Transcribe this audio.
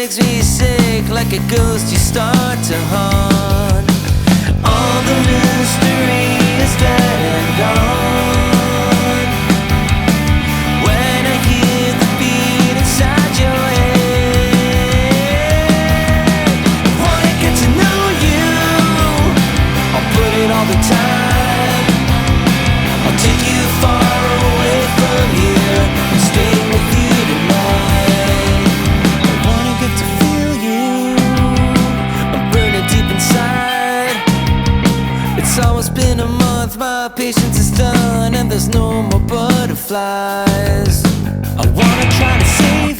makes me sick, like a ghost you start to haunt. All the mystery is dead and gone. When I hear the beat inside your head, I wanna get to know you. I'll put it all the time. I'll take you far away from here and stay with you tonight. I wanna get to feel you. I'm burning deep inside. It's almost been a month, my patience is done, and there's no more butterflies. I wanna try to save